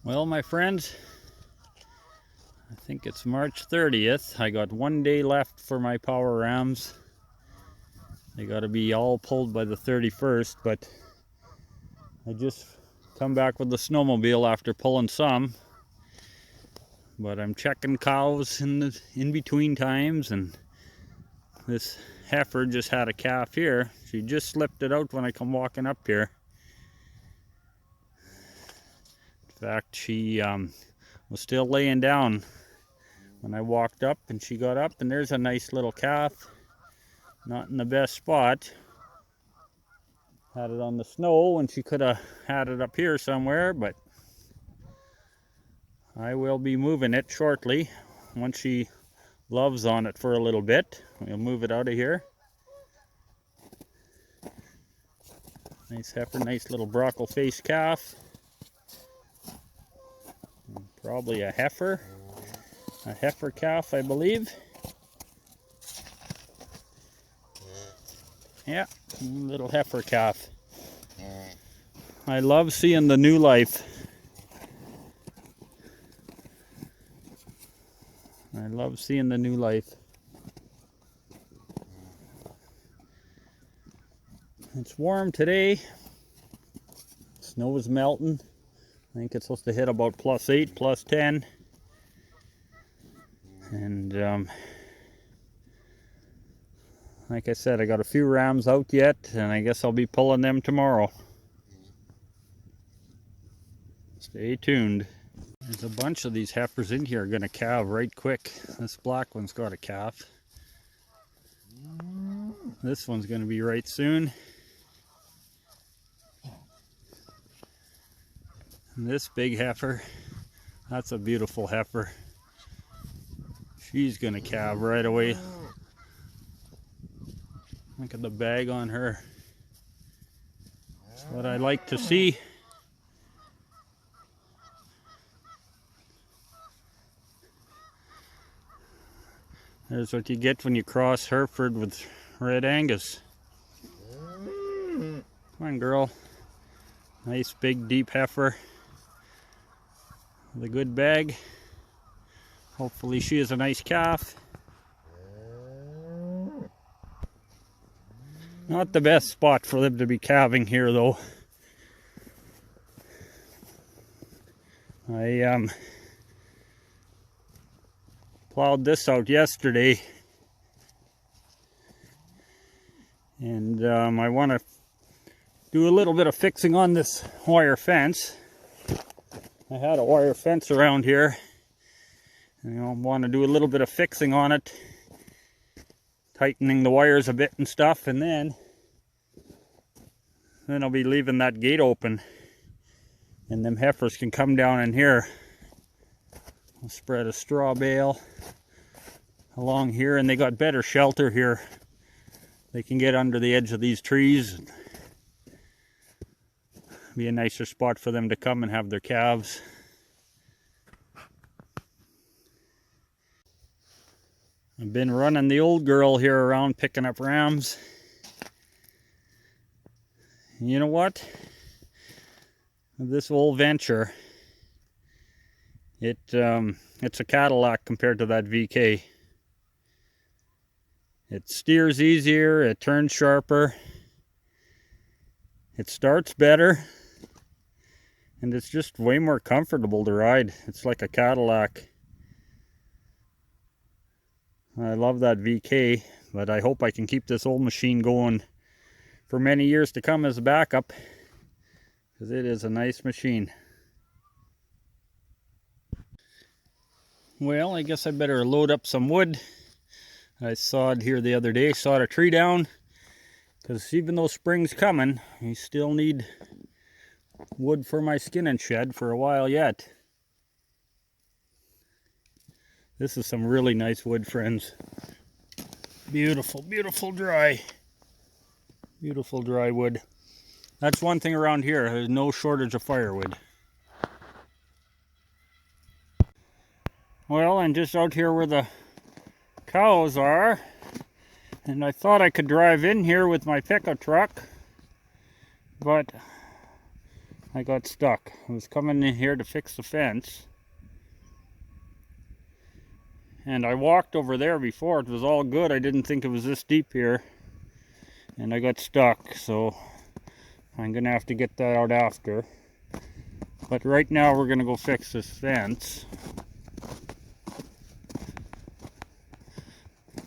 Well, my friends, I think it's March 30th. I got 1 day left for my power rams. They got to be all pulled by the 31st, but I just come back with the snowmobile after pulling some. But I'm checking cows in between times, and this heifer just had a calf here. She just slipped it out when I come walking up here. In fact, she was still laying down when I walked up, and she got up, and there's a nice little calf. Not in the best spot. Had it on the snow, and she could have had it up here somewhere, but I will be moving it shortly. Once she loves on it for a little bit, we'll move it out of here. Nice heifer, nice little brockle face calf. Probably a heifer calf, I believe. Yeah, little heifer calf. I love seeing the new life. I love seeing the new life. It's warm today. Snow is melting. I think it's supposed to hit about +8, +10. And like I said, I got a few rams out yet, and I guess I'll be pulling them tomorrow. Stay tuned. There's a bunch of these heifers in here going to calve right quick. This black one's got a calf. This one's going to be right soon. And this big heifer, that's a beautiful heifer. She's going to calve right away. Look at the bag on her. That's what I like to see. There's what you get when you cross Hereford with Red Angus. Come on, girl. Nice big deep heifer with a good bag. Hopefully she is a nice calf. Not the best spot for them to be calving here, though. I plowed this out yesterday, and I want to do a little bit of fixing on this wire fence. I had a wire fence around here, and I want to do a little bit of fixing on it, tightening the wires a bit and stuff, and then I'll be leaving that gate open, and them heifers can come down in here. I'll spread a straw bale along here, and they got better shelter here. They can get under the edge of these trees. Be a nicer spot for them to come and have their calves. I've been running the old girl here around picking up rams. You know what? This old venture, it's a Cadillac compared to that VK. It steers easier, it turns sharper, it starts better, and it's just way more comfortable to ride. It's like a Cadillac. I love that VK, but I hope I can keep this old machine going for many years to come as a backup, because it is a nice machine. Well, I guess I better load up some wood. I sawed here the other day, sawed a tree down, because even though spring's coming, I still need wood for my skinning shed for a while yet. This is some really nice wood, friends. Beautiful, beautiful dry. Beautiful dry wood. That's one thing around here, there's no shortage of firewood. Well, I'm just out here where the cows are, and I thought I could drive in here with my pickup truck, but I got stuck. I was coming in here to fix the fence, and I walked over there before. It was all good. I didn't think it was this deep here, and I got stuck, so I'm gonna have to get that out after. But right now we're gonna go fix this fence.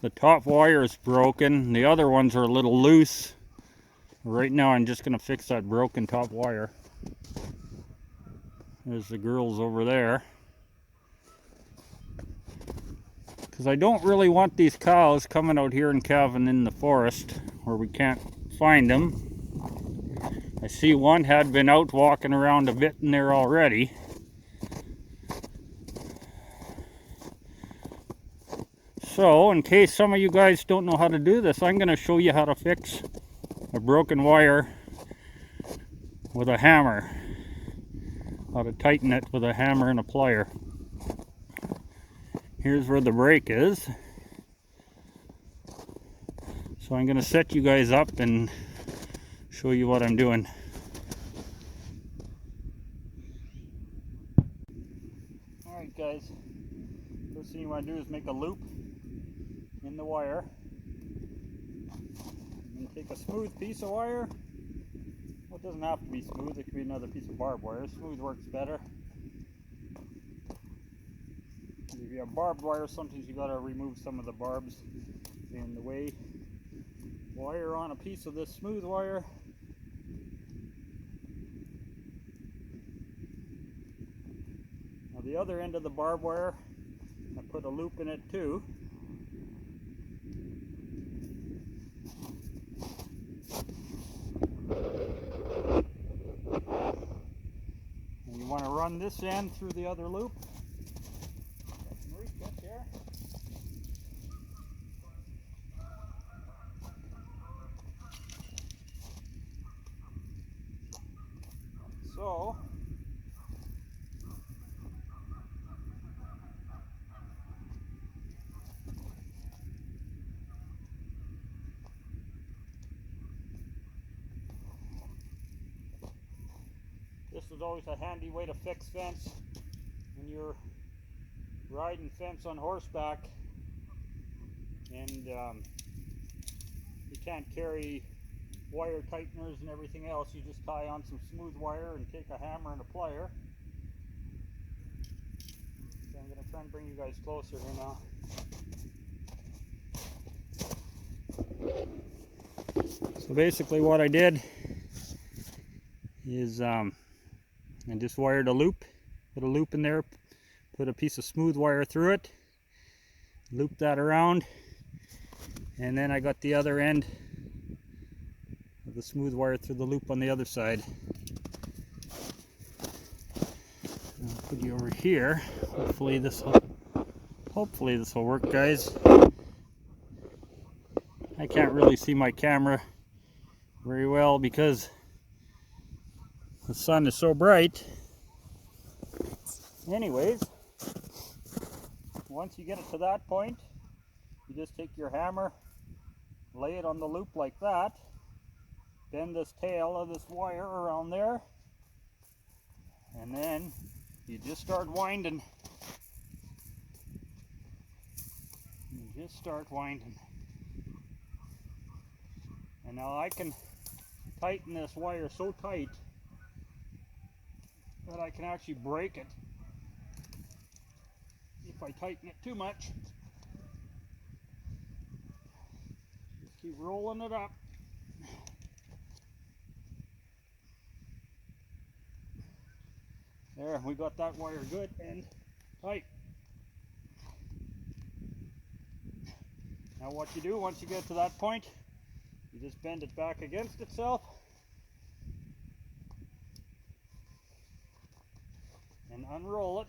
The top wire is broken. The other ones are a little loose. Right now I'm just gonna fix that broken top wire. There's the girls over there. Because I don't really want these cows coming out here in Calving in the forest where we can't find them. I see one had been out walking around a bit in there already. So, in case some of you guys don't know how to do this, I'm going to show you how to fix a broken wire with a hammer. How to tighten it with a hammer and a plier. Here's where the break is. So I'm going to set you guys up and show you what I'm doing. Alright guys, first thing you want to do is make a loop in the wire. And take a smooth piece of wire. Well, it doesn't have to be smooth, it could be another piece of barbed wire. Smooth works better. If you have barbed wire, sometimes you got to remove some of the barbs in the way. Wire on a piece of this smooth wire. Now the other end of the barbed wire, I put a loop in it too. And you want to run this end through the other loop. So, this is always a handy way to fix fence when you're riding fence on horseback and you can't carry wire tighteners and everything else. You just tie on some smooth wire and take a hammer and a plier. So I'm going to try and bring you guys closer here now. So basically what I did is I just wired a loop, put a loop in there, put a piece of smooth wire through it, loop that around, and then I got the other end of the smooth wire through the loop on the other side. I'll put you over here. Hopefully this will work, guys. I can't really see my camera very well because the sun is so bright. Anyways, once you get it to that point, you just take your hammer, lay it on the loop like that, bend this tail of this wire around there, and then you just start winding. You just start winding. And now I can tighten this wire so tight that I can actually break it if I tighten it too much. Just keep rolling it up. There, we got that wire good and tight. Now what you do once you get to that point, you just bend it back against itself and unroll it.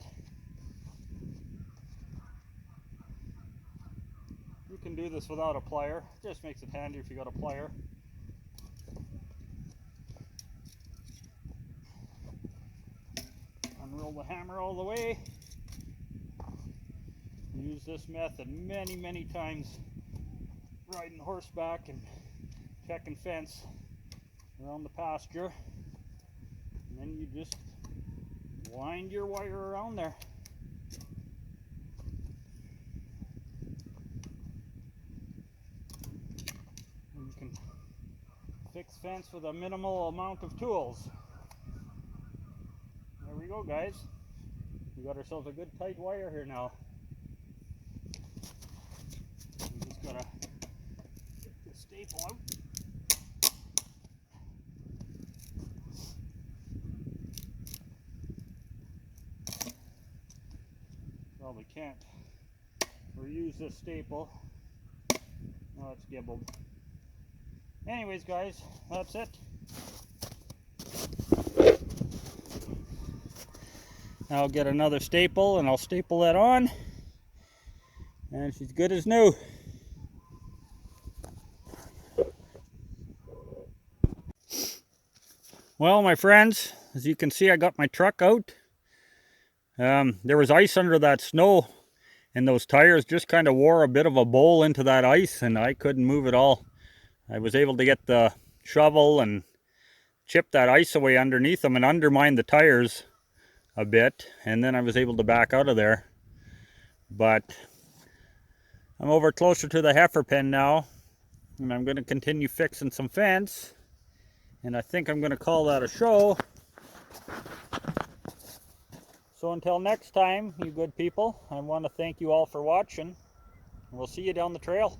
You can do this without a plier. It just makes it handy if you got a plier. Unroll the hammer all the way. Use this method many times riding horseback and checking fence around the pasture. And then you just wind your wire around there. And you can fix fence with a minimal amount of tools. There we go, guys. We got ourselves a good tight wire here now. We just gotta get the staple out. Probably can't reuse this staple. Oh, it's gibbled. Anyways, guys, that's it. I'll get another staple and I'll staple that on, and she's good as new. Well, my friends, as you can see, I got my truck out. There was ice under that snow, and those tires just kind of wore a bit of a bowl into that ice, and I couldn't move at all. I was able to get the shovel and chip that ice away underneath them and undermine the tires a bit, and then I was able to back out of there. But I'm over closer to the heifer pen now, and I'm going to continue fixing some fence, and I think I'm going to call that a show. So until next time, you good people, I want to thank you all for watching. We'll see you down the trail.